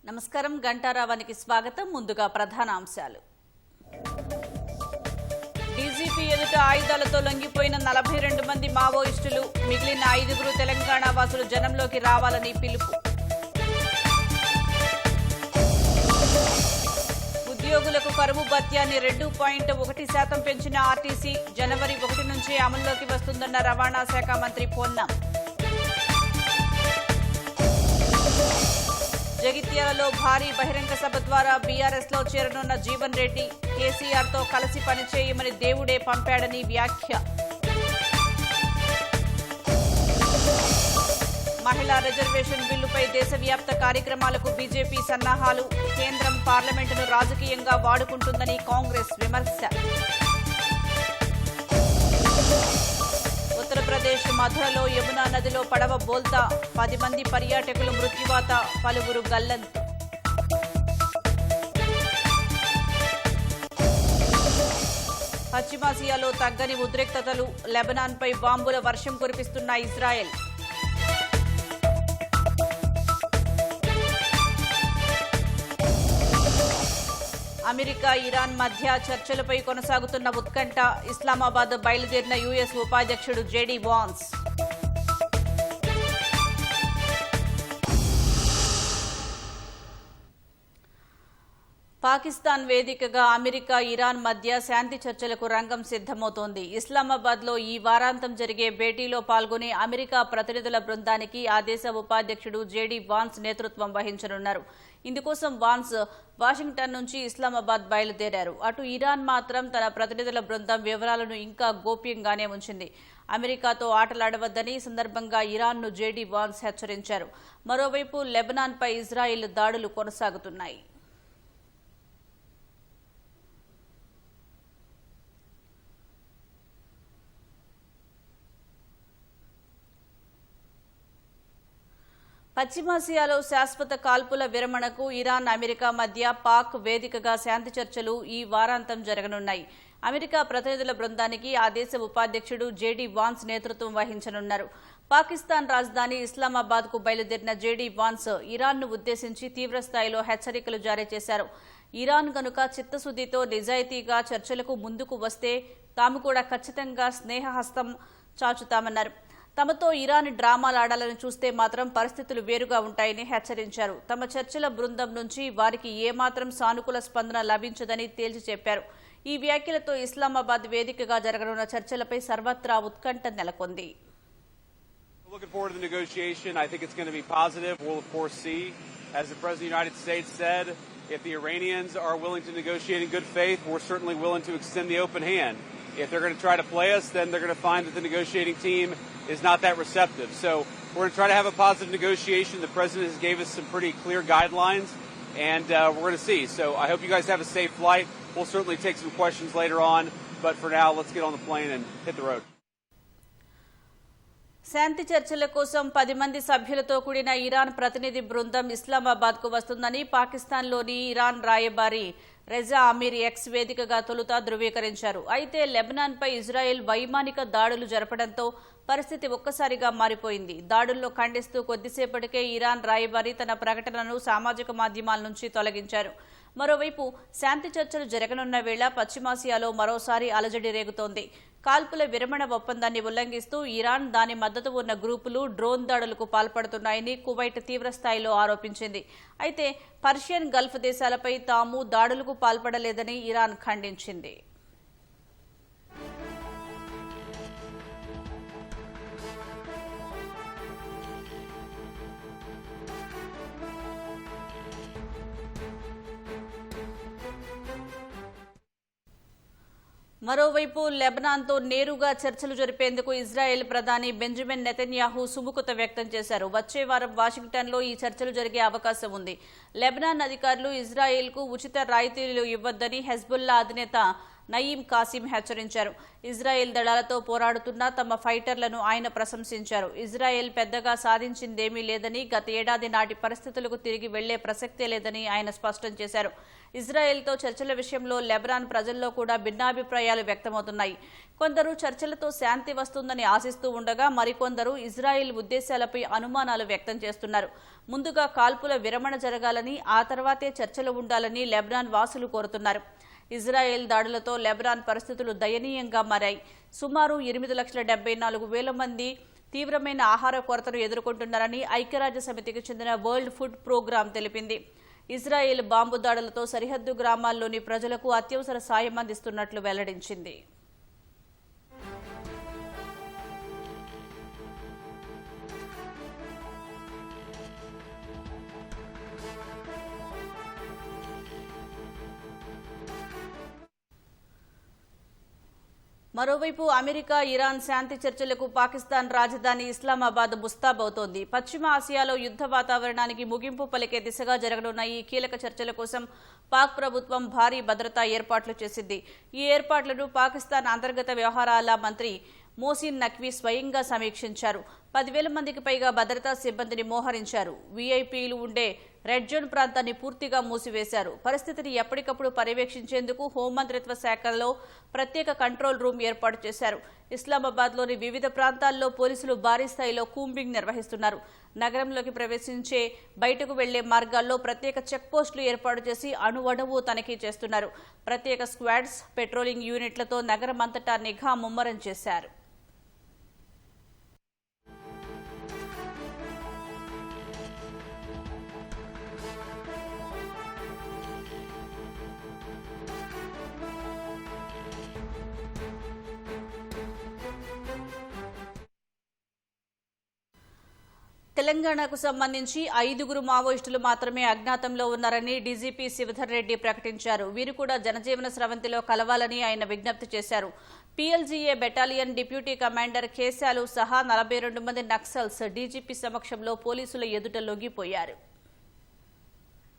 నమస్కారం గంటారావానికి స్వాగతం. ముందుగా ప్రధాన అంశాలు. డీజీపీ ఎదుట ఆయుధాలతో లొంగిపోయిన 42 మంది మావోయిస్టులు, మిగిలిన 5 తెలంగాణ వాసులు జనంలోకి రావాలని పిలుపు. ఉద్యోగులకు కరువు భత్యాన్ని 2.1% పెంచిన ఆర్టీసీ జనవరి 1 నుంచి అమల్లోకి వస్తుందన్న రవాణా శాఖ మంత్రి పొన్నం. జగిత్యాలలో భారీ బహిరంగ సభ ద్వారా బీఆర్ఎస్ లో చేరనున్న జీవన్ రెడ్డి, కేసీఆర్ తో కలిసి పనిచేయమని దేవుడే పంపాడని వ్యాఖ్య. మహిళా రిజర్వేషన్ బిల్లుపై దేశవ్యాప్త కార్యక్రమాలకు బీజేపీ సన్నాహాలు, కేంద్రం పార్లమెంటును రాజకీయంగా వాడుకుంటుందని కాంగ్రెస్ విమర్శ. ఉత్తరప్రదేశ్ మధురలో యమునా నదిలో పడవ బోల్తా, 10 మంది పర్యాటకులు మృత్యువాత, పలువురు గల్లంతు. పశ్చిమాసియాలో తగ్గని ఉద్రిక్తతలు, లెబనాన్పై బాంబుల వర్షం కురిపిస్తున్న ఇజ్రాయెల్. అమెరికా ఇరాన్ మధ్య చర్చలపై కొనసాగుతున్న ఉత్కంఠ, ఇస్లామాబాద్ బయలుదేరిన యుఎస్ ఉపాధ్యక్షుడు జేడీ వాన్స్. పాకిస్తాన్ వేదికగా అమెరికా ఇరాన్ మధ్య శాంతి చర్చలకు రంగం సిద్దమవుతోంది. ఇస్లామాబాద్ లో ఈ వారాంతం జరిగే భేటీలో పాల్గొనే అమెరికా ప్రతినిధుల బృందానికి ఆ దేశ ఉపాధ్యక్షుడు జేడీ వాన్స్ నేతృత్వం వహించనున్నారు. ఇందుకోసం వాన్స్ వాషింగ్టన్ నుంచి ఇస్లామాబాద్ బయలుదేరారు. అటు ఇరాన్ మాత్రం తన ప్రతినిధుల బృందం వివరాలను ఇంకా గోప్యంగానే ఉంచింది. అమెరికాతో ఆటలాడవద్దని ఈ సందర్భంగా ఇరాన్ను జేడీ వాన్స్ హెచ్చరించారు. మరోవైపు లెబనాన్పై ఇజ్రాయిల్ దాడులు కొనసాగుతున్నాయి. పశ్చిమాసియాలో శాశ్వత కాల్పుల విరమణకు ఇరాన్ అమెరికా మధ్య పాక్ వేదికగా శాంతి చర్చలు ఈ వారాంతం జరగనున్నాయి. అమెరికా ప్రతినిధుల బృందానికి ఆ దేశ ఉపాధ్యక్షుడు జేడీ వాన్స్ నేతృత్వం వహించనున్నారు. పాకిస్తాన్ రాజధాని ఇస్లామాబాద్ కు బయలుదేరిన జేడీ వాన్స్ ఇరాన్ను ఉద్దేశించి తీవ్రస్థాయిలో హెచ్చరికలు జారీ చేశారు. ఇరాన్ గనుక చిత్తశుద్దితో నిజాయితీగా చర్చలకు ముందుకు వస్తే తాము కూడా ఖచ్చితంగా స్నేహహస్తం చాచుతామన్నారు. తమతో ఇరాన్ డ్రామాలాడాలని చూస్తే మాత్రం పరిస్థితులు వేరుగా ఉంటాయని హెచ్చరించారు. తమ చర్చల బృందం నుంచి వారికి ఏమాత్రం సానుకూల స్పందన లభించదని తేల్చి చెప్పారు. ఈ వ్యాఖ్యలతో ఇస్లామాబాద్ వేదికగా జరగనున్న చర్చలపై సర్వత్రా ఉత్కంఠ నెలకొంది. Looking forward to the negotiation. I think it's going to be positive. We'll of course see, as the President of the United States said, if the Iranians are willing to negotiate in good faith, we're certainly willing to extend the open hand. If they're going to try to play us, then they're going to find that the negotiating team is not that receptive. So we're going to try to have a positive negotiation. The President has gave us some pretty clear guidelines, and we're going to see. So I hope you guys have a safe flight. We'll certainly take some questions later on, but for now, let's get on the plane and hit the road. శాంతి చర్చల కోసం 10 మంది సభ్యులతో కూడిన Iran ప్రతినిధి బృందం ఇస్లామాబాద్ కు వస్తుందని పాకిస్తాన్లోని ఇరాన్ రాయబారి రెజా అమీర్ ఎక్స్ వేదికగా తొలుత ధృవీకరించారు. అయితే లెబనాన్పై ఇజ్రాయెల్ వైమానిక దాడులు జరపడంతో పరిస్థితి ఒక్కసారిగా మారిపోయింది. దాడుల్లో ఖండిస్తూ కొద్దిసేపటికే ఇరాన్ రాయబారి తన ప్రకటనను సామాజిక మాధ్యమాల నుంచి తొలగించారు. మరోవైపు శాంతి చర్చలు జరగనున్న వేళ పశ్చిమాసియాలో మరోసారి అలజడి రేగుతోంది. కాల్పుల విరమణ ఒప్పందాన్ని ఉల్లంఘిస్తూ ఇరాన్, దాని మద్దతు ఉన్న గ్రూపులు డ్రోన్ దాడులకు పాల్పడుతున్నాయని కువైట్ తీవ్రస్థాయిలో ఆరోపించింది. అయితే పర్షియన్ గల్ఫ్ దేశాలపై తాము దాడులకు పాల్పడలేదని ఇరాన్ ఖండించింది. మరోవైపు లెబనాన్తో నేరుగా చర్చలు జరిపేందుకు ఇజ్రాయెల్ ప్రధాని బెంజమిన్ నెతన్యాహు సుముఖత వ్యక్తం చేశారు. వచ్చే వారం వాషింగ్టన్లో ఈ చర్చలు జరిగే అవకాశం ఉంది. లెబనాన్ అధికారులు ఇజ్రాయెల్కు ఉచిత రాయితీలు ఇవ్వొద్దని హెజ్బుల్లా అధినేత నయీం కాసిం హెచ్చరించారు. ఇజ్రాయెల్ దళాలతో పోరాడుతున్న తమ ఫైటర్లను ఆయన ప్రశంసించారు. ఇజ్రాయెల్ పెద్దగా సాధించిందేమీ లేదని, గత ఏడాది నాటి పరిస్థితులకు తిరిగి వెళ్లే ప్రసక్తే లేదని ఆయన స్పష్టం చేశారు. ఇజ్రాయెల్తో చర్చల విషయంలో లెబనాన్ ప్రజల్లో కూడా భిన్నాభిప్రాయాలు వ్యక్తమవుతున్నాయి. కొందరు చర్చలతో శాంతి వస్తుందని ఆశిస్తూ ఉండగా మరికొందరు ఇజ్రాయెల్ ఉద్దేశాలపై అనుమానాలు వ్యక్తం చేస్తున్నారు. ముందుగా కాల్పుల విరమణ జరగాలని, ఆ తర్వాతే చర్చలు ఉండాలని లెబనాన్ వాసులు కోరుతున్నారు. ఇజ్రాయెల్ దాడులతో లెబనాన్ పరిస్థితులు దయనీయంగా మారాయి. సుమారు 8,74,000 మంది తీవ్రమైన ఆహార కొరతను ఎదుర్కొంటున్నారని ఐక్యరాజ్యసమితికి చెందిన వరల్డ్ ఫుడ్ ప్రోగ్రాం తెలిపింది. ఇజ్రాయెల్ బాంబు దాడులతో సరిహద్దు గ్రామాల్లోని ప్రజలకు అత్యవసర సాయం అందిస్తున్నట్లు వెల్లడించింది. మరోవైపు అమెరికా, ఇరాన్ శాంతి చర్చలకు పాకిస్తాన్ రాజధాని ఇస్లామాబాద్ ముస్తాబవుతోంది. పశ్చిమ ఆసియాలో యుద్ధ వాతావరణానికి ముగింపు పలికే దిశగా జరగనున్న ఈ కీలక చర్చల కోసం పాక్ ప్రభుత్వం భారీ భద్రతా ఏర్పాట్లు చేసింది. ఈ ఏర్పాట్లను పాకిస్తాన్ అంతర్గత వ్యవహారాల మంత్రి మోసిన్ నఖ్వీ స్వయంగా సమీక్షించారు. 10,000 మందికి పైగా భద్రతా సిబ్బందిని మోహరించారు. వీఐపీలు ఉండే రెడ్ జోన్ ప్రాంతాన్ని పూర్తిగా మూసివేశారు. పరిస్థితిని ఎప్పటికప్పుడు పర్యవేక్షించేందుకు హోంమంత్రిత్వ శాఖలో ప్రత్యేక కంట్రోల్ రూమ్ ఏర్పాటు చేశారు. ఇస్లామాబాద్లోని వివిధ ప్రాంతాల్లో పోలీసులు భారీ స్థాయిలో కూంబింగ్ నిర్వహిస్తున్నారు. నగరంలోకి ప్రవేశించే, బయటకు వెళ్లే మార్గాల్లో ప్రత్యేక చెక్ పోస్టులు ఏర్పాటు చేసి అణువణువు తనిఖీ చేస్తున్నారు. ప్రత్యేక స్క్వాడ్స్, పెట్రోలింగ్ యూనిట్లతో నగరం అంతటా నిఘా ముమ్మరం చేశారు. తెలంగాణకు సంబంధించి 5 మావోయిస్టులు మాత్రమే అజ్ఞాతంలో ఉన్నారని డీజీపీ శివధర్ రెడ్డి ప్రకటించారు. వీరు కూడా జనజీవన స్రవంతిలో కలవాలని ఆయన విజ్ఞప్తి చేశారు. పీఎల్జీఏ బెటాలియన్ డిప్యూటీ కమాండర్ కేశాలు సహా 42 మంది నక్సల్స్ డీజీపీ సమక్షంలో పోలీసుల ఎదుట లొంగిపోయారు.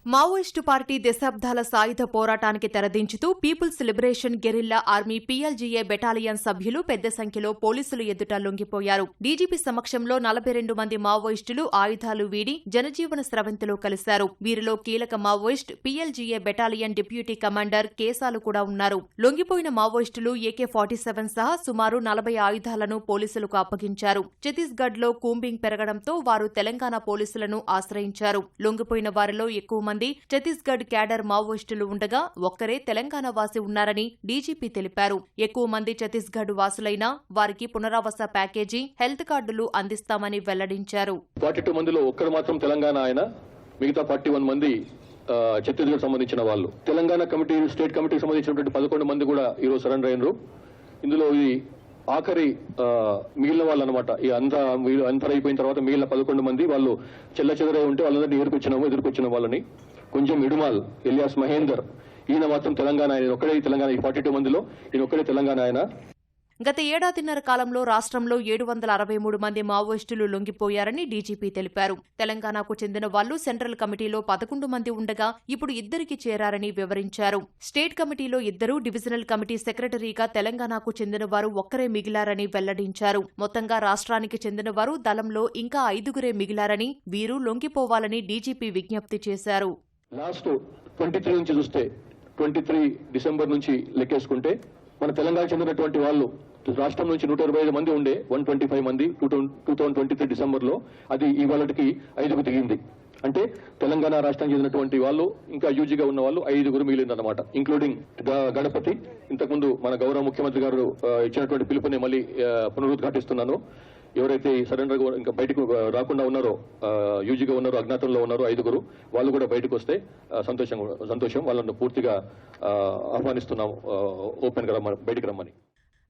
మావోయిస్టు పార్టీ దశాబ్దాల సాయుధ పోరాటానికి తెరదించుతూ People's Liberation Guerrilla Army PLGA battalion సభ్యులు పెద్ద సంఖ్యలో పోలీసుల ఎదుట లొంగిపోయారు. డీజీపీ సమక్షంలో 42 మంది మావోయిస్టులు ఆయుధాలు వీడి జనజీవన స్రవంతిలో కలిశారు. వీరిలో కీలక Maoist PLGA battalion deputy commander కేసాలు కూడా ఉన్నారు. లొంగిపోయిన మావోయిస్టులు AK-47 సహా సుమారు 40 ఆయుధాలను పోలీసులకు అప్పగించారు. ఛత్తీస్గఢ్ లో కూంబింగ్ పెరగడంతో వారు తెలంగాణ పోలీసులను ఆశ్రయించారు. లొంగిపోయిన వారిలో ఎక్కువ మంది ఛత్తీస్గఢ్ క్యాడర్ మావోయిస్టులు ఉండగా ఒక్కరే తెలంగాణ వాసి ఉన్నారని డీజీపీ తెలిపారు. ఎక్కువ మంది ఛత్తీస్గఢ్ వాసులైనా వారికి పునరావాస ప్యాకేజీ, హెల్త్ కార్డులు అందిస్తామని వెల్లడించారు. 42 మందిలో ఒక్కరు మాత్రం తెలంగాణ ఆయన, మిగతా 41 మంది ఛత్తీస్గఢ్ సంబంధించిన వాళ్ళు. తెలంగాణ కమిటీ, స్టేట్ కమిటీకి సంబంధించినటువంటి 11 మంది కూడా ఈరోజు సరెండర్ అయినరు. ఇందులో ఈ ఆఖరి మిగిలిన వాళ్ళు అనమాట. ఈ అంతా అయిపోయిన తర్వాత మిగిలిన 11 మంది వాళ్ళు చెల్లచెదరై ఉంటే వాళ్ళందరినీ ఎదుర్కొచ్చిన వాళ్ళని. కొంచెం ఇడుమాల్ ఎలియాస్ మహేందర్, ఈయన మాత్రం తెలంగాణ ఆయన, ఒక్కడే తెలంగాణ. ఈ 42 మందిలో ఈయన ఒక్కడే తెలంగాణ ఆయన. గత ఏడాదిన్నర కాలంలో రాష్ట్రంలో 763 మంది మావోయిస్టులు లొంగిపోయారని డీజీపీ తెలిపారు. తెలంగాణకు చెందిన వాళ్లు సెంట్రల్ కమిటీలో 11 మంది ఉండగా ఇప్పుడు 2కి చేరారని వివరించారు. స్టేట్ కమిటీలో 2, డివిజనల్ కమిటీ సెక్రటరీగా తెలంగాణకు చెందిన వారు ఒక్కరే మిగిలారని వెల్లడించారు. మొత్తంగా రాష్ట్రానికి చెందిన వారు దళంలో ఇంకా 5గురే మిగిలారని, వీరు లొంగిపోవాలని డీజీపీ విజ్ఞప్తి చేశారు. లాస్ట్ 23 నుంచి చూస్తే 23 డిసెంబర్ నుంచి లెక్కేసుకుంటే మన తెలంగాణ చెందినటువంటి వాళ్ళు రాష్ట్రం నుంచి 125 మంది ఉండే, 125 మంది 2023 డిసెంబర్లో, అది ఇవాళకి 5కు దిగింది. అంటే తెలంగాణ రాష్ట్రం చెందినటువంటి వాళ్ళు ఇంకా యూజీగా ఉన్న వాళ్ళు 5గురు మిగిలిందన్నమాట, ఇంక్లూడింగ్ గణపతి. ఇంతకుముందు మన గౌరవ ముఖ్యమంత్రి గారు ఇచ్చినటువంటి పిలుపుని మళ్ళీ పునరుద్ఘాటిస్తున్నాను. ఎవరైతే సరెండర్ ఇంకా బయటకు రాకుండా ఉన్నారో, యూజీగా ఉన్నారో, అజ్ఞాతంలో ఉన్నారో 5గురు, వాళ్ళు కూడా బయటకు వస్తే సంతోషం. వాళ్ళను పూర్తిగా ఆహ్వానిస్తున్నాము ఓపెన్ గా బయటికి రమ్మని.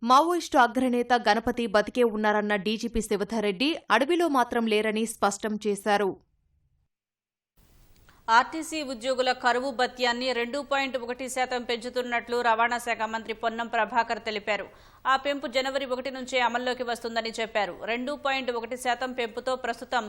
మావోయిస్టు అగ్రనేత గణపతి బతికే ఉన్నారన్న డీజీపీ శివధర్ రెడ్డి అడవిలో మాత్రం లేరని స్పష్టం చేశారు. ఆర్టీసీ ఉద్యోగుల కరువు భత్యాన్ని 2.1% పెంచుతున్నట్లు రవాణా శాఖ మంత్రి పొన్నం ప్రభాకర్ తెలిపారు. ఆ పెంపు జనవరి 1 నుంచే అమల్లోకి వస్తుందని చెప్పారు. 2.1% పెంపుతో ప్రస్తుతం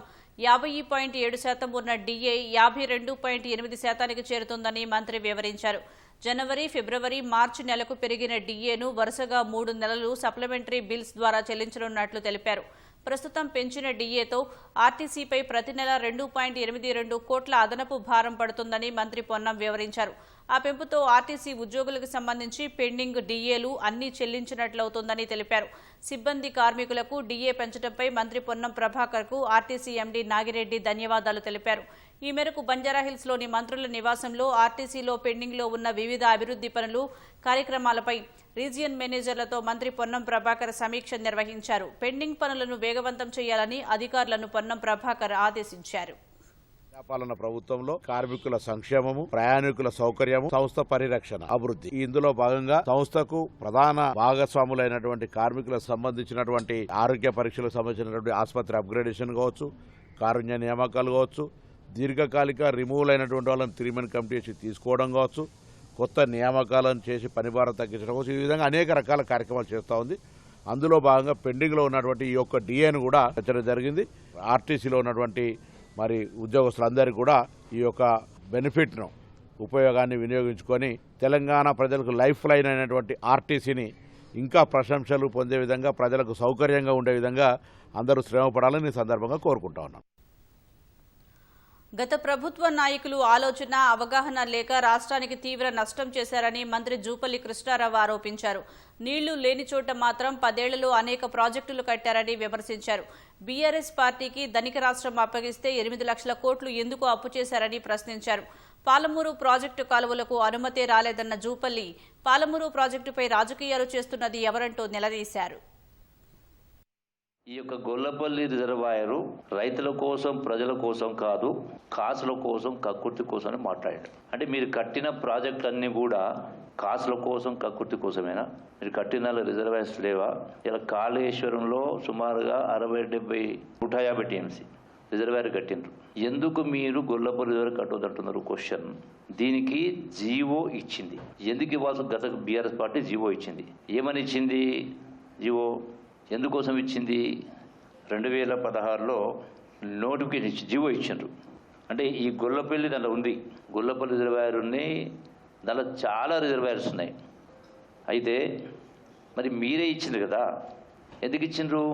50.7% ఉన్న డిఏ 52.8%కి చేరుతుందని మంత్రి వివరించారు. జనవరి, ఫిబ్రవరి, మార్చి నెలకు పెరిగిన డిఏను వరుసగా 3 నెలలు సప్లిమెంటరీ బిల్స్ ద్వారా చెల్లించనున్నట్లు తెలిపారు. ప్రస్తుతం పెంచిన డిఏతో ఆర్టీసీపై ప్రతి నెల 2.82 కోట్ల అదనపు భారం పడుతుందని మంత్రి పొన్నం వివరించారు. ఆ పెంపుతో ఆర్టీసీ ఉద్యోగులకు సంబంధించి పెండింగ్ డిఏలు అన్నీ చెల్లించినట్లవుతుందని తెలిపారు. సిబ్బంది కార్మికులకు డిఏ పెంచడంపై మంత్రి పొన్నం ప్రభాకర్కు ఆర్టీసీ ఎండీ నాగిరెడ్డి ధన్యవాదాలు తెలిపారు. ఈ మేరకు బంజారాహిల్స్లోని మంత్రుల నివాసంలో ఆర్టీసీలో పెండింగ్లో ఉన్న వివిధ అభివృద్ధి పనులు, కార్యక్రమాలపై రీజియన్ మేనేజర్లతో మంత్రి పొన్నం ప్రభాకర్ సమీక్ష నిర్వహించారు. పెండింగ్ పనులను వేగవంతం చేయాలని అధికారులను పొన్నం ప్రభాకర్ ఆదేశించారు. పాలన ప్రభుత్వంలో కార్మికుల సంక్షేమము, ప్రయాణికుల సౌకర్యము, సంస్థ పరిరక్షణ, అభివృద్ధి. ఇందులో భాగంగా సంస్థకు ప్రధాన భాగస్వాములైనటువంటి కార్మికులకు సంబంధించినటువంటి ఆరోగ్య పరీక్షలకు సంబంధించినటువంటి ఆసుపత్రి అప్గ్రేడేషన్ కావచ్చు, కారుణ్య నియామకాలు కావచ్చు, దీర్ఘకాలిక రిమూవల్ అయినటువంటి వాళ్ళని 3 మెన్ కమిటీ చేసి తీసుకోవడం కావచ్చు, కొత్త నియామకాలను చేసి పని భారం తగ్గించడం కావచ్చు, ఈ విధంగా అనేక రకాల కార్యక్రమాలు చేస్తూ ఉంది. అందులో భాగంగా పెండింగ్లో ఉన్నటువంటి ఈ యొక్క డిఏను కూడా పెంచడం జరిగింది. ఆర్టీసీలో ఉన్నటువంటి మరి ఉద్యోగస్తులందరికీ కూడా ఈ యొక్క బెనిఫిట్ను, ఉపయోగాన్ని వినియోగించుకొని తెలంగాణ ప్రజలకు లైఫ్ లైన్ అయినటువంటి ఆర్టీసీని ఇంకా ప్రశంసలు పొందే విధంగా, ప్రజలకు సౌకర్యంగా ఉండే విధంగా అందరూ శ్రమపడాలని ఈ సందర్భంగా కోరుకుంటా ఉన్నాను. గత ప్రభుత్వ నాయకులు ఆలోచన, అవగాహన లేక రాష్ట్రానికి తీవ్ర నష్టం చేశారని మంత్రి జూపల్లి కృష్ణారావు ఆరోపించారు. నీళ్లు లేని చోట మాత్రం 10 ఏళ్లలో అనేక ప్రాజెక్టులు కట్టారని విమర్శించారు. బీఆర్ఎస్ పార్టీకి ధనిక రాష్ట్రం అప్పగిస్తే 8 లక్షల కోట్లు ఎందుకు అప్పు చేశారని ప్రశ్నించారు. పాలమూరు ప్రాజెక్టు కాలువలకు అనుమతే రాలేదన్న జూపల్లి పాలమూరు ప్రాజెక్టుపై రాజకీయాలు చేస్తున్నది ఎవరంటూ నిలదీశారు. ఈ యొక్క గొల్లపల్లి రిజర్వాయరు రైతుల కోసం, ప్రజల కోసం కాదు, కాసుల కోసం, కక్కుర్తి కోసం అని మాట్లాడాడు. అంటే మీరు కట్టిన ప్రాజెక్టులన్నీ కూడా కాసుల కోసం, కక్కుర్తి కోసమేనా? మీరు కట్టిన రిజర్వాయర్స్ లేవా? ఇలా కాళేశ్వరంలో సుమారుగా 60-70 150 టీఎంసీ రిజర్వాయర్ కట్టిండ్రు. ఎందుకు మీరు గొల్లపల్లి రిజర్వాయర్ కట్టొద్దంటున్నారు? క్వశ్చన్. దీనికి జీవో ఇచ్చింది. ఎందుకు ఇవ్వాల్సి? గత బీఆర్ఎస్ పార్టీ జీవో ఇచ్చింది. ఏమని ఇచ్చింది జీవో? ఎందుకోసం ఇచ్చింది? 2016లో నోటిఫికేషన్ ఇచ్చి జీవో ఇచ్చిండ్రు. అంటే ఈ గొల్లపల్లి దాంట్లో ఉంది, గొల్లపల్లి రిజర్వాయర్ ఉన్నాయి, దాంట్లో చాలా రిజర్వాయర్స్ ఉన్నాయి. అయితే మరి మీరే ఇచ్చింది కదా, ఎందుకు ఇచ్చిండ్రు?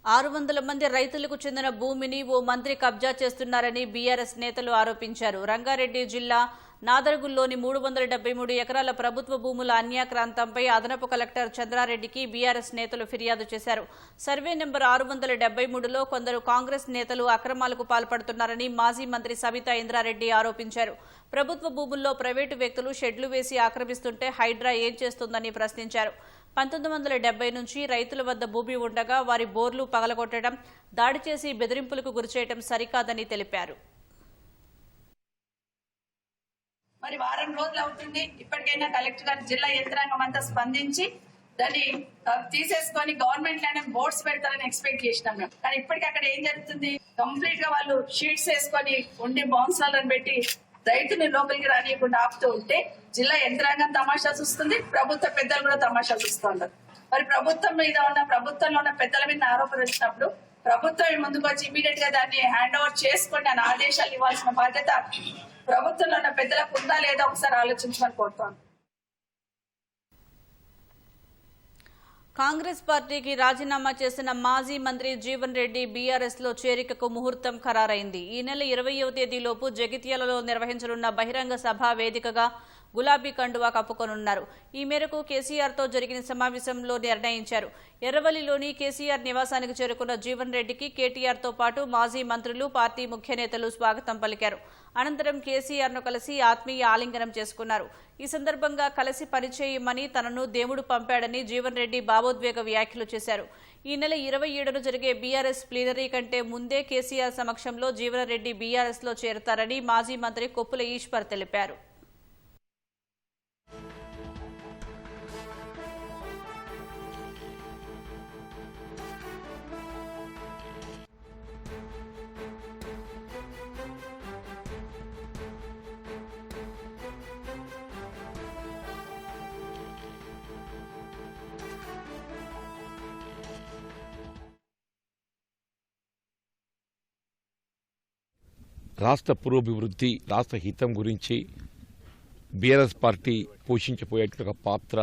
600 మంది రైతులకు చెందిన భూమిని ఓ మంత్రి కబ్జా చేస్తున్నారని బీఆర్ఎస్ నేతలు ఆరోపించారు. రంగారెడ్డి జిల్లా నాదర్గుల్లోని 373 ఎకరాల ప్రభుత్వ భూముల అన్యాక్రాంతంపై అదనపు కలెక్టర్ చంద్రారెడ్డికి బీఆర్ఎస్ నేతలు ఫిర్యాదు చేశారు. సర్వే నెంబర్ 673లో కొందరు కాంగ్రెస్ నేతలు అక్రమాలకు పాల్పడుతున్నారని మాజీ మంత్రి సబితా ఇంద్రారెడ్డి ఆరోపించారు. ప్రభుత్వ భూముల్లో ప్రైవేటు వ్యక్తులు షెడ్లు వేసి ఆక్రమిస్తుంటే హైడ్రా ఏం చేస్తుందని ప్రశ్నించారు. 1970 నుంచి రైతుల వద్ద భూమి ఉండగా వారి బోర్లు పగలగొట్టడం, దాడి చేసి బెదిరింపులకు గురిచేయడం సరికాదని తెలిపారు. మరి వారం రోజులు అవుతుంది, ఇప్పటికైనా కలెక్టర్ గారు, జిల్లా యంత్రాంగం అంతా స్పందించి దాన్ని తీసేసుకొని గవర్నమెంట్ ల్యాండ్ బోర్డ్స్ పెడతారని ఎక్స్పెక్ట్ చేసినాం మేము. కానీ ఇప్పటికీ అక్కడ ఏం జరుగుతుంది? కంప్లీట్ గా వాళ్ళు షీట్స్ వేసుకొని ఉండి బౌన్సర్లను పెట్టి రైతుని లోపలికి రానియకుండా ఆపుతూ ఉంటే జిల్లా యంత్రాంగం తమాషా చూస్తుంది, ప్రభుత్వ పెద్దలు కూడా తమాషా చూస్తూ ఉన్నారు. మరి ప్రభుత్వంలో ఉన్న పెద్దల మీద ఆరోపణలు వచ్చినప్పుడు ప్రభుత్వం ముందుకు వచ్చి ఇమీడియట్ గా దాన్ని హ్యాండ్ ఓవర్ చేసుకోండి అని ఆదేశాలు ఇవ్వాల్సిన బాధ్యత ప్రభుత్వంలో ఉన్న పెద్దలకు ఉందా లేదా ఒకసారి ఆలోచించమని కోరుతాను. కాంగ్రెస్ పార్టీకి రాజీనామా చేసిన మాజీ మంత్రి జీవన్ రెడ్డి బీఆర్ఎస్ లో చేరికకు ముహూర్తం ఖరారైంది. ఈ నెల 20వ తేదీలోపు జగిత్యాలలో నిర్వహించనున్న బహిరంగ సభ వేదికగా గులాబీ కండువా కప్పుకొనున్నారు. ఈ మేరకు కేసీఆర్తో జరిగిన సమావేశంలో నిర్ణయించారు. ఎర్రవల్లిలోని కేసీఆర్ నివాసానికి చేరుకున్న జీవన్ రెడ్డికి కేటీఆర్తో పాటు మాజీ మంత్రులు, పార్టీ ముఖ్య నేతలు స్వాగతం పలికారు. అనంతరం కేసీఆర్ను కలిసి ఆత్మీయ ఆలింగనం చేసుకున్నారు. ఈ సందర్భంగా కలిసి పనిచేయమని, తనను దేవుడు పంపాడని జీవన్ రెడ్డి భావోద్వేగ వ్యాఖ్యలు చేశారు. ఈ నెల 27న జరిగే బీఆర్ఎస్ ప్లీనరీ కంటే ముందే కేసీఆర్ సమక్షంలో జీవన్ రెడ్డి బీఆర్ఎస్ లో చేరతారని మాజీ మంత్రి కొప్పుల ఈశ్వర్ తెలిపారు. రాష్ట్ర పురోభివృద్ధి, రాష్ట్ర హితం గురించి బీఆర్ఎస్ పార్టీ పోషించబోయేటువంటి ఒక పాత్ర,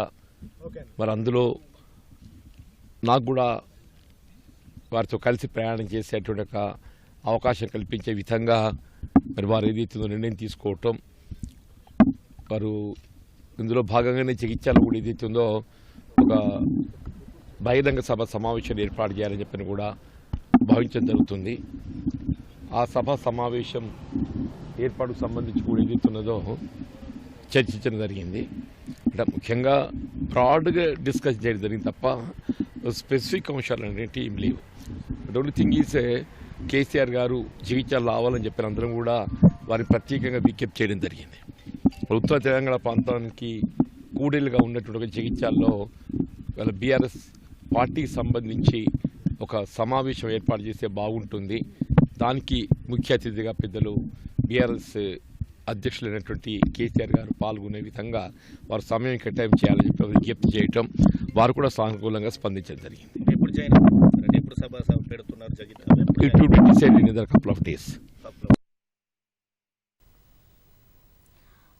మరి అందులో నాకు కూడా వారితో కలిసి ప్రయాణం చేసేటువంటి ఒక అవకాశం కల్పించే విధంగా మరి వారు ఏదైతుందో నిర్ణయం తీసుకోవటం, వారు ఇందులో భాగంగానే జగిత్యాల కూడా ఏదైతుందో ఒక బహిరంగ సభ సమావేశాలు ఏర్పాటు చేయాలని చెప్పని కూడా భావించడం జరుగుతుంది. ఆ సభ సమావేశం ఏర్పాటుకు సంబంధించి కూడా ఏదైతున్నదో చర్చించడం జరిగింది. అంటే ముఖ్యంగా బ్రాడ్గా డిస్కస్ చేయడం జరిగింది తప్ప స్పెసిఫిక్ అంశాలు అనేవి ఏం లేవు. But only thing is KCR గారు జగిత్యాల రావాలని చెప్పిన అందరం కూడా వారిని ప్రత్యేకంగా విజ్ఞప్తి చేయడం జరిగింది. ఉత్తర తెలంగాణ ప్రాంతానికి కూడేలుగా ఉన్నటువంటి ఒక జగిత్యాల్లో వాళ్ళ బీఆర్ఎస్ పార్టీకి సంబంధించి ఒక సమావేశం ఏర్పాటు చేస్తే బాగుంటుంది. దానికి ముఖ్య అతిథిగా పెద్దలు బీఆర్ఎస్ అధ్యక్షులైనటువంటి కేసీఆర్ గారు పాల్గొనే విధంగా వారు సమయం కేటాయింపు చేయాలని చెప్పి విజ్ఞప్తి చేయటం, వారు కూడా సానుకూలంగా స్పందించడం జరిగింది. It will be decided in other couple of days.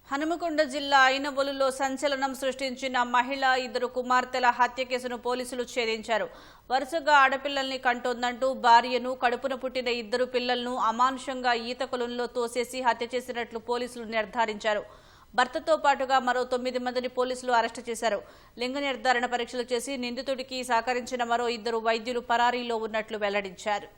Hanamkonda జిల్లా ఐనవోలులో సంచలనం సృష్టించిన మహిళ, 2 కుమార్తెల హత్య కేసును పోలీసులు ఛేదించారు. వరుసగా ఆడపిల్లల్ని కంటోందంటూ భార్యను, కడుపున పుట్టిన 2 పిల్లలను అమానుషంగా ఈత కొలంలో తోసేసి హత్య చేసినట్లు పోలీసులు నిర్ధారించారు. భర్తతో పాటుగా మరో 9 మందిని పోలీసులు అరెస్టు చేశారు. లింగ నిర్ధారణ పరీక్షలు చేసి నిందితుడికి సహకరించిన మరో 2 వైద్యులు పరారీలో ఉన్నట్లు వెల్లడించారు.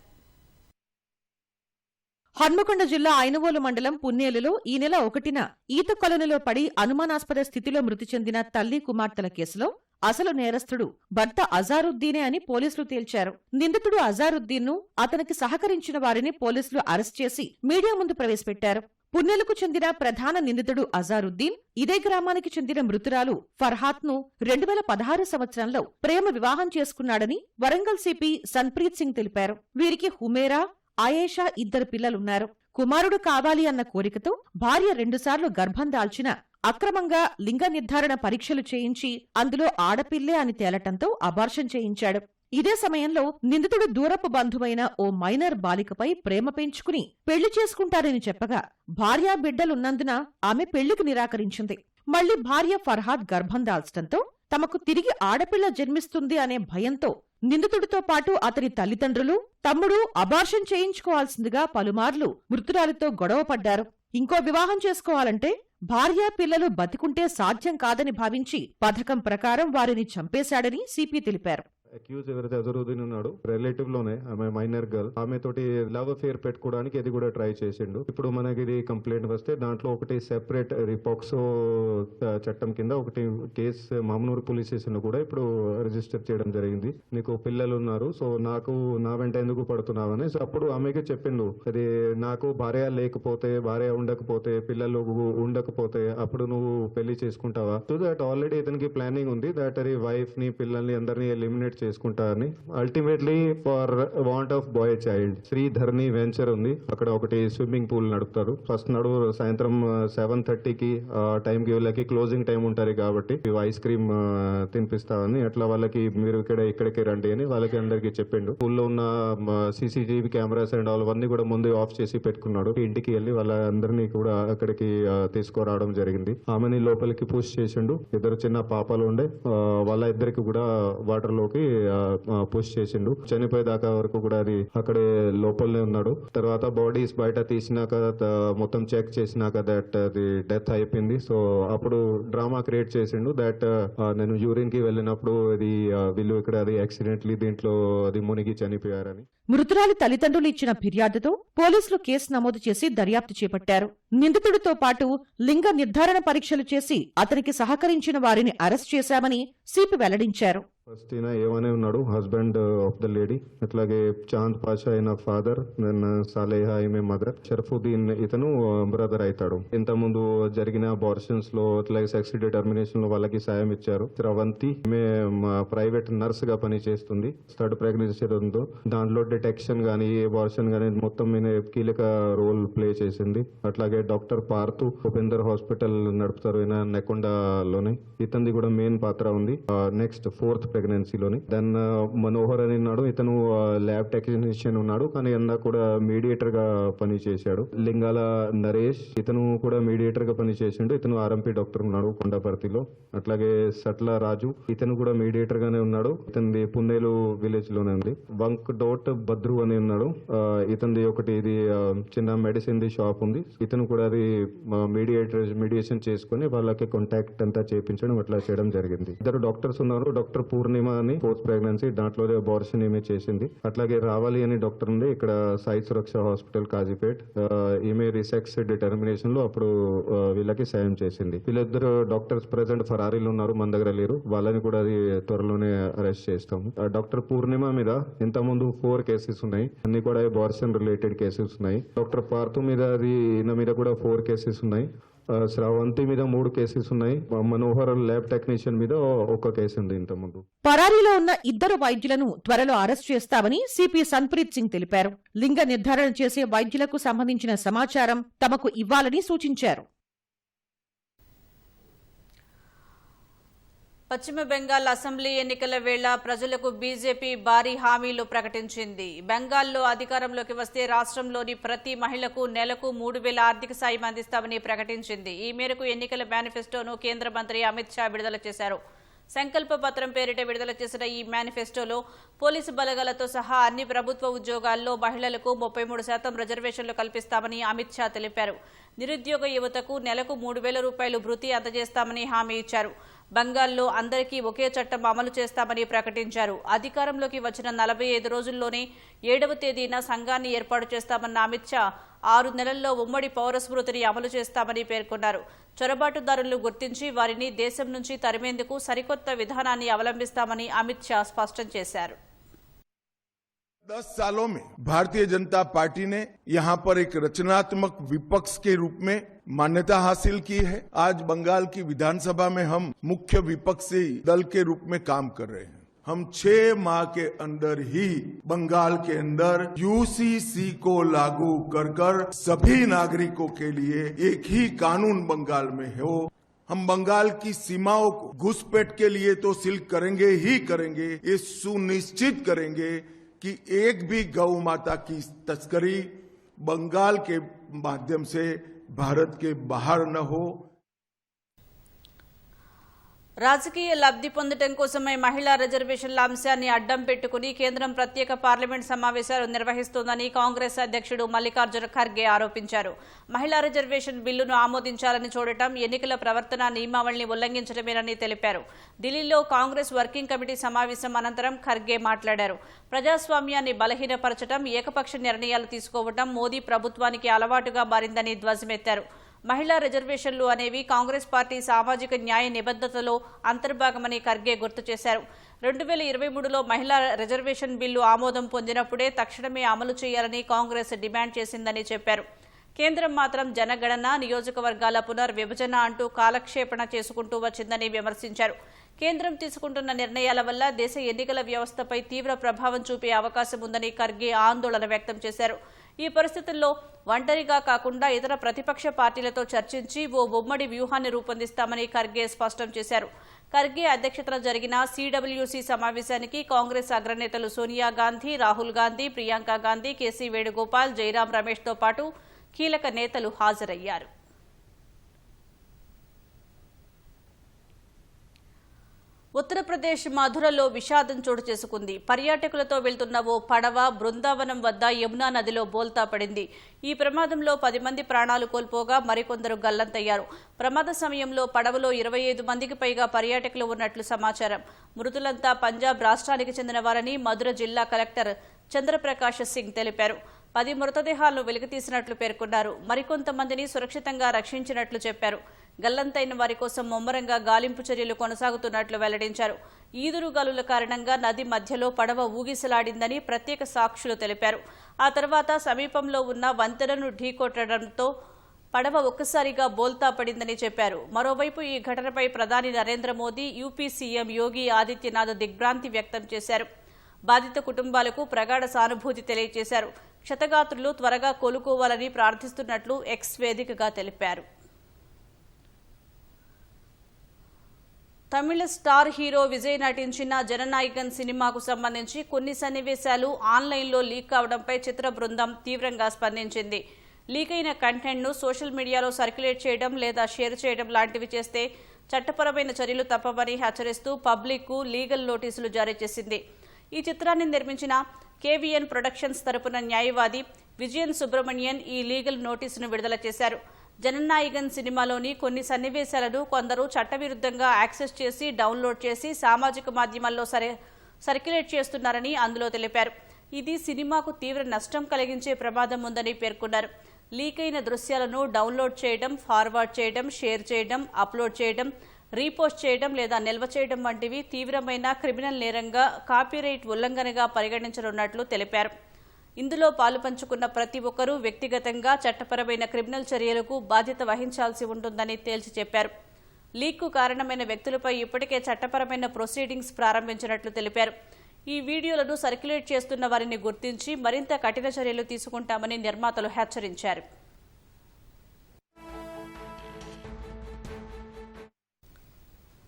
హన్మకొండ జిల్లా ఐనవోలు మండలం పున్నేలులో ఈ నెల 1న ఈత కొలనులో పడి అనుమానాస్పద స్థితిలో మృతి చెందిన తల్లి కుమార్తెల కేసులో అసలు నేరస్తుడు భర్త అజారుద్దీనే అని పోలీసులు తేల్చారు. నిందితుడు అజారుద్దీన్ను, అతనికి సహకరించిన వారిని పోలీసులు అరెస్ట్ చేసి మీడియా ముందు ప్రవేశపెట్టారు. పున్నెలకు చెందిన ప్రధాన నిందితుడు అజారుద్దీన్ ఇదే గ్రామానికి చెందిన మృతురాలు ఫర్హాత్ను 2016 సంవత్సరంలో ప్రేమ వివాహం చేసుకున్నాడని వరంగల్ సిపి సన్ప్రీత్ సింగ్ తెలిపారు. వీరికి హుమేరా, ఆయేషా 2 పిల్లలున్నారు. కుమారుడు కావాలి అన్న కోరికతో భార్య 2 సార్లు గర్భం దాల్చిన అక్రమంగా లింగ నిర్ధారణ పరీక్షలు చేయించి అందులో ఆడపిల్లే అని తేలటంతో అబార్షన్ చేయించాడు. ఇదే సమయంలో నిందితుడు దూరపు బంధువైన ఓ మైనర్ బాలికపై ప్రేమ పెంచుకుని పెళ్లి చేసుకుంటారని చెప్పగా భార్యా బిడ్డలున్నందున ఆమె పెళ్లికి నిరాకరించింది. మళ్లీ భార్య ఫర్హాద్ గర్భం దాల్చడంతో తమకు తిరిగి ఆడపిల్ల జన్మిస్తుంది అనే భయంతో నిందితుడితో పాటు అతని తల్లిదండ్రులు, తమ్ముడు అబార్షన్ చేయించుకోవాల్సిందిగా పలుమార్లు మృతురాలితో గొడవ పడ్డారు. ఇంకో వివాహం చేసుకోవాలంటే భార్యా పిల్లలు బతికుంటే సాధ్యం కాదని భావించి పథకం ప్రకారం వారిని చంపేశాడని సిపి తెలిపారు. అక్యూజ్ ఎవరైతే అజరుద్దీన్ ఉన్నాడు, రిలేటివ్ లోనే ఆమె మైనర్ గర్ల్, ఆమె తోటి లవ్ అఫేర్ పెట్టుకోవడానికి ఇది కూడా ట్రై చేసిండు. ఇప్పుడు మనకి ఇది కంప్లైంట్ వస్తే దాంట్లో ఒకటి సెపరేట్ రిపాక్సో చట్టం కింద ఒకటి కేసు మామనూరు పోలీస్ స్టేషన్ లో కూడా ఇప్పుడు రిజిస్టర్ చేయడం జరిగింది. నీకు పిల్లలు ఉన్నారు, సో నాకు నా వెంట ఎందుకు పడుతున్నావని. సో అప్పుడు ఆమెకి చెప్పిండు, అది నాకు భార్య లేకపోతే, భార్య ఉండకపోతే, పిల్లలు ఉండకపోతే అప్పుడు నువ్వు పెళ్లి చేసుకుంటావా. సో దట్ ఆల్రెడీ ఇతనికి ప్లానింగ్ ఉంది దట్ అది వైఫ్ ని, పిల్లల్ని అందరినీ ఎలిమినేట్ చేసుకుంటారని. Ultimately for want of boy child శ్రీధర్ని వెంచర్ ఉంది, అక్కడ ఒకటి స్విమ్మింగ్ పూల్ నడుపుతారు. ఫస్ట్ నాడు సాయంత్రం 7:30కి టైంకి వీళ్ళకి క్లోజింగ్ టైం ఉంటారు కాబట్టి ఐస్ క్రీమ్ తినిపిస్తామని, అట్లా వాళ్ళకి మీరు ఇక్కడికి రండి అని వాళ్ళకి అందరికి చెప్పిండు. పూల్లో ఉన్న సీసీటీవీ కెమెరాస్ అండ్ అవన్నీ కూడా ముందు ఆఫ్ చేసి పెట్టుకున్నాడు. ఇంటికి వెళ్ళి వాళ్ళందరినీ కూడా అక్కడికి తీసుకురావడం జరిగింది. ఆమెని లోపలికి పుష్ చేసిండు. 2 చిన్న పాపలు ఉండే, వాళ్ళ ఇద్దరికి కూడా వాటర్ లోకి పుష్ చేసిండు. చనిపోయేదాకా వరకు కూడా అది అక్కడే లోపలనే ఉన్నాడు. తర్వాత బాడీస్ బయట తీసినాక మొత్తం చెక్ చేసినాక దట్ అది డెత్ అయిపోయింది. సో అప్పుడు డ్రామా క్రియేట్ చేసిండు దట్ నేను యూరిన్ కి వెళ్ళినప్పుడు అది వీళ్ళు ఇక్కడ అది యాక్సిడెంట్లీ దీంట్లో అది మునిగి చనిపోయారని. మృతురాలి తల్లిదండ్రులు ఇచ్చిన ఫిర్యాదుతో పోలీసులు కేసు నమోదు చేసి దర్యాప్తు చేపట్టారు. నిందితుడితో పాటు లింగ నిర్ధారణ పరీక్షలు చేసి అతనికి సహకరించిన వారిని అరెస్ట్ చేశామని సిపి వెల్లడించారు. ఫస్ట్ ఈయన ఏమనే ఉన్నాడు, హస్బెండ్ ఆఫ్ ద లేడీ. అట్లాగే చాంద్ పాషా అయిన ఫాదర్, దెన్ సాలేహా ఈమె మదర్, షరఫుద్దీన్ ఇతను బ్రదర్ అవుతాడు. ఇంత ముందు జరిగిన అబార్షన్స్ లో అట్లాగే సెక్స్ డిటర్మినేషన్ లో వాళ్ళకి సాయం ఇచ్చారు. శ్రవంతి ఈమె ప్రైవేట్ నర్స్ గా పని చేస్తుంది. 3rd ప్రెగ్నెన్సీ ఉందో దాంట్లో డిటెక్షన్ గానీ, అబార్షన్ గానీ మొత్తం ఈయన కీలక రోల్ ప్లే చేసింది. అట్లాగే డాక్టర్ పార్థు ఉపేందర్ హాస్పిటల్ నడుపుతారు ఈయన నెకొండలోనే, ఇతనిది కూడా మెయిన్ పాత్ర ఉంది. Next 4th ప్రెగ్నెన్సీలోని. దెన్ మనోహర్ అని ఉన్నాడు, ఇతను ల్యాబ్ టెక్నీషియన్ ఉన్నాడు, కానీ అందా కూడా మీడియేటర్ గా పని చేశాడు. లింగాల నరేష్, ఇతను కూడా మీడియేటర్ గా పని చేసిండు, ఇతను ఆర్ఎంపీ డాక్టర్ ఉన్నాడు కొండపర్తిలో. అట్లాగే సట్ల రాజు, ఇతను కూడా మీడియేటర్ గానే ఉన్నాడు, ఇతనిది పున్నేలు విలేజ్ లోనే ఉంది. వంక్ డోట్ భద్రు అని ఉన్నాడు, ఇతనిది ఒకటి ఇది చిన్న మెడిసిన్ ది షాప్ ఉంది, ఇతను కూడా అది మీడియేషన్ చేసుకుని వాళ్ళకి కాంటాక్ట్ అంతా చేయించడం అట్లా చేయడం జరిగింది. ఇద్దరు డాక్టర్స్ ఉన్నారు, డాక్టర్ పూర్ణిమ అని ఫోర్త్ ప్రెగ్నెన్సీ, దాంట్లో అబార్షన్ ఏమే చేసింది. అట్లాగే రావాలి అని డాక్టర్ ఉంది ఇక్కడ సాయి సురక్ష హాస్పిటల్ కాజీపేట్, ఈమె రిసెక్స్ డిటర్మినేషన్ లో అప్పుడు వీళ్ళకి సాయం చేసింది. వీళ్ళిద్దరు డాక్టర్స్ ప్రెసెంట్ ఫరారీలో ఉన్నారు, మన దగ్గర లేరు, వాళ్ళని కూడా అది త్వరలోనే అరెస్ట్ చేస్తాము. డాక్టర్ పూర్ణిమ మీద ఇంతకుముందు 4 కేసెస్ ఉన్నాయి, అన్ని కూడా అబార్షన్ రిలేటెడ్ కేసెస్ ఉన్నాయి. డాక్టర్ పార్థు మీద ఈయన మీద కూడా 4 కేసెస్ ఉన్నాయి. శ్రావంతి మీద 3 కేసెస్ ఉన్నాయి. మనోహర్ ల్యాబ్ టెక్నీషియన్ మీద 1 కేసు ఉంది ఇంతకుముందు. పరారీలో ఉన్న ఇద్దరు వైద్యులను త్వరలో అరెస్ట్ చేస్తామని సిపి సన్ప్రీత్ సింగ్ తెలిపారు. లింగ నిర్ధారణ చేసే వైద్యులకు సంబంధించిన సమాచారం తమకు ఇవ్వాలని సూచించారు. పశ్చిమ బెంగాల్ అసెంబ్లీ ఎన్నికల వేళ ప్రజలకు బీజేపీ భారీ హామీలు ప్రకటించింది. బెంగాల్లో అధికారంలోకి వస్తే రాష్ట్రంలోని ప్రతి మహిళకు నెలకు 3,000 ఆర్థిక సాయం అందిస్తామని ప్రకటించింది. ఈ మేరకు ఎన్నికల మేనిఫెస్టోను కేంద్ర మంత్రి అమిత్ షా విడుదల చేశారు. సంకల్ప పత్రం పేరిట విడుదల చేసిన ఈ మేనిఫెస్టోలో పోలీసు బలగాలతో సహా అన్ని ప్రభుత్వ ఉద్యోగాల్లో మహిళలకు 33% రిజర్వేషన్లు కల్పిస్తామని అమిత్ షా తెలిపారు. నిరుద్యోగ యువతకు నెలకు 3,000 రూపాయలు భృతి అందజేస్తామని హామీ ఇచ్చారు. బంగాల్లో అందరికీ ఒకే చట్టం అమలు చేస్తామని ప్రకటించారు. అధికారంలోకి వచ్చిన 45 రోజుల్లోనే 7వ తేదీన సంఘాన్ని ఏర్పాటు చేస్తామన్న అమిత్ షా 6 నెలల్లో ఉమ్మడి పౌర స్మృతిని అమలు చేస్తామని పేర్కొన్నారు. చొరబాటుదారులను గుర్తించి వారిని దేశం నుంచి తరిమేందుకు సరికొత్త విధానాన్ని అవలంబిస్తామని అమిత్ షా స్పష్టం చేశారు. 10 सालों में भारतीय जनता पार्टी ने यहाँ पर एक रचनात्मक विपक्ष के रूप में मान्यता हासिल की है. आज बंगाल की विधानसभा में हम मुख्य विपक्षी दल के रूप में काम कर रहे हैं. हम 6 माह के अंदर ही बंगाल के अंदर यूसीसी को लागू कर सभी नागरिकों के लिए एक ही कानून बंगाल में हो. हम बंगाल की सीमाओं को घुसपैठ के लिए तो सील करेंगे ही करेंगे, ये सुनिश्चित करेंगे कि एक भी गौ माता की तस्करी बंगाल के माध्यम से भारत के बाहर न हो. రాజకీయ లబ్ధి పొందడం కోసమే మహిళా రిజర్వేషన్ల అంశాన్ని అడ్డం పెట్టుకుని కేంద్రం ప్రత్యేక పార్లమెంట్ సమావేశాలు నిర్వహిస్తోందని కాంగ్రెస్ అధ్యక్షుడు మల్లికార్జున ఖర్గే ఆరోపించారు. మహిళా రిజర్వేషన్ బిల్లును ఆమోదించాలని చూడటం ఎన్నికల ప్రవర్తన నియమావళిని ఉల్లంఘించడమేనని తెలిపారు. ఢిల్లీలో కాంగ్రెస్ వర్కింగ్ కమిటీ సమావేశం అనంతరం ఖర్గే మాట్లాడారు. ప్రజాస్వామ్యాన్ని బలహీనపరచడం, ఏకపక్ష నిర్ణయాలు తీసుకోవడం మోదీ ప్రభుత్వానికి అలవాటుగా మారిందని ధ్వజమెత్తారు. మహిళా రిజర్వేషన్లు అనేవి కాంగ్రెస్ పార్టీ సామాజిక న్యాయ నిబద్ధతలో అంతర్భాగమని ఖర్గే గుర్తు చేశారు. 2023లో మహిళా రిజర్వేషన్ బిల్లు ఆమోదం పొందినప్పుడే తక్షణమే అమలు చేయాలని కాంగ్రెస్ డిమాండ్ చేసిందని చెప్పారు. కేంద్రం మాత్రం జనగణన, నియోజకవర్గాల పునర్విభజన అంటూ కాలక్షేపణ చేసుకుంటూ వచ్చిందని విమర్శించారు. కేంద్రం తీసుకుంటున్న నిర్ణయాల వల్ల దేశ ఎన్నికల వ్యవస్థపై తీవ్ర ప్రభావం చూపే అవకాశం ఉందని ఖర్గే ఆందోళన వ్యక్తం చేశారు. ఈ పరిస్థితుల్లో ఒంటరిగా కాకుండా ఇతర ప్రతిపక్ష పార్టీలతో చర్చించి ఓ ఉమ్మడి వ్యూహాన్ని రూపొందిస్తామని ఖర్గే స్పష్టం చేశారు. ఖర్గే అధ్యక్షతన జరిగిన సిడబ్ల్యూసీ సమావేశానికి కాంగ్రెస్ అగ్రనేతలు సోనియా గాంధీ, రాహుల్ గాంధీ, ప్రియాంక గాంధీ, కేసీ వేణుగోపాల్, జైరాం రమేష్తో పాటు కీలక నేతలు హాజరయ్యారు. ఉత్తరప్రదేశ్ మధురలో విషాదం చోటు చేసుకుంది. పర్యాటకులతో వెళ్తున్న ఓ పడవ బృందావనం వద్ద యమునా నదిలో బోల్తా పడింది. ఈ ప్రమాదంలో 10 మంది ప్రాణాలు కోల్పోగా మరికొందరు గల్లంతయ్యారు. ప్రమాద సమయంలో పడవలో 25 మందికి పైగా పర్యాటకులు ఉన్నట్లు సమాచారం. మృతులంతా పంజాబ్ రాష్ట్రానికి చెందిన వారని మధుర జిల్లా కలెక్టర్ చంద్రప్రకాశ్ సింగ్ తెలిపారు. 10 మృతదేహాలను వెలికితీసినట్లు పేర్కొన్నారు. మరికొంతమందిని సురక్షితంగా రక్షించినట్లు చెప్పారు. గల్లంతైన వారి కోసం ముమ్మరంగా గాలింపు చర్యలు కొనసాగుతున్నట్లు వెల్లడించారు. ఈదురుగాలుల కారణంగా నది మధ్యలో పడవ ఊగిసలాడిందని ప్రత్యేక సాక్షులు తెలిపారు. ఆ తర్వాత సమీపంలో ఉన్న వంతెనను ఢీకొట్టడంతో పడవ ఒక్కసారిగా బోల్తా పడిందని చెప్పారు. మరోవైపు ఈ ఘటనపై ప్రధాని నరేంద్ర మోదీ, యూపీ సీఎం యోగి ఆదిత్యనాథ్ దిగ్భ్రాంతి వ్యక్తం చేశారు. బాధిత కుటుంబాలకు ప్రగాఢ సానుభూతి తెలియజేశారు. క్షతగాత్రులు త్వరగా కోలుకోవాలని ప్రార్థిస్తున్నట్లు ఎక్స్ వేదికగా తెలిపారు. తమిళ స్టార్ హీరో విజయ్ నటించిన జననాయకన్ సినిమాకు సంబంధించి కొన్ని సన్నివేశాలు ఆన్లైన్లో లీక్ కావడంపై చిత్ర బృందం తీవ్రంగా స్పందించింది. లీక్ అయిన కంటెంట్ను సోషల్ మీడియాలో సర్క్యులేట్ చేయడం లేదా షేర్ చేయడం లాంటివి చేస్తే చట్టపరమైన చర్యలు తప్పవని హెచ్చరిస్తూ పబ్లిక్కు లీగల్ నోటీసులు జారీ చేసింది. ఈ చిత్రాన్ని నిర్మించిన కేవీఎన్ ప్రొడక్షన్స్ తరపున న్యాయవాది విజయన్ సుబ్రమణియన్ ఈ లీగల్ నోటీసును విడుదల చేశారు. జననాయకన్ సినిమాలోని కొన్ని సన్నివేశాలను కొందరు చట్టవిరుద్ధంగా యాక్సెస్ చేసి డౌన్లోడ్ చేసి సామాజిక మాధ్యమాల్లో సర్క్యులేట్ చేస్తున్నారని అందులో తెలిపారు. ఇది సినిమాకు తీవ్ర నష్టం కలిగించే ప్రమాదం ఉందని పేర్కొన్నారు. లీక్ అయిన దృశ్యాలను డౌన్లోడ్ చేయడం, ఫార్వర్డ్ చేయడం, షేర్ చేయడం, అప్లోడ్ చేయడం, రీపోస్ట్ చేయడం లేదా నిల్వ చేయడం వంటివి తీవ్రమైన క్రిమినల్ నేరంగా, కాపీరైట్ ఉల్లంఘనగా పరిగణించనున్నట్లు తెలిపారు. ఇందులో పాలుపంచుకున్న ప్రతి ఒక్కరూ వ్యక్తిగతంగా చట్టపరమైన క్రిమినల్ చర్యలకు బాధ్యత వహించాల్సి ఉంటుందని తేల్చి చెప్పారు. లీక్కు కారణమైన వ్యక్తులపై ఇప్పటికే చట్టపరమైన ప్రొసీడింగ్స్ ప్రారంభించినట్లు తెలిపారు. ఈ వీడియోలను సర్క్యులేట్ చేస్తున్న వారిని గుర్తించి మరింత కఠిన చర్యలు తీసుకుంటామని నిర్మాతలు హెచ్చరించారు.